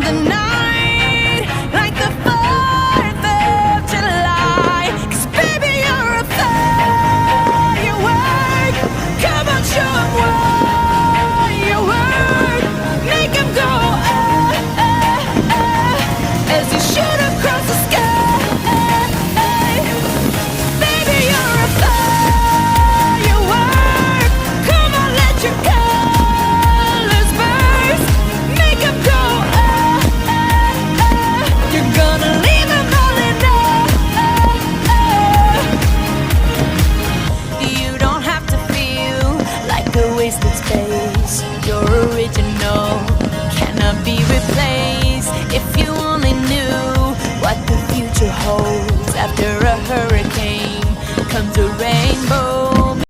the night like the 4th of July. 'Cause baby, you're a firework. Come on, show 'em what you work. Make 'em go as you shoot across the sky. Baby, you're a firework. Come on, let your colors burst. Make 'em go You're gonna leave 'em all in awe. You don't have to feel like a wasted space. You're original, cannot be replaced. If you only knew what the future holds. After a hurricane comes a rainbow.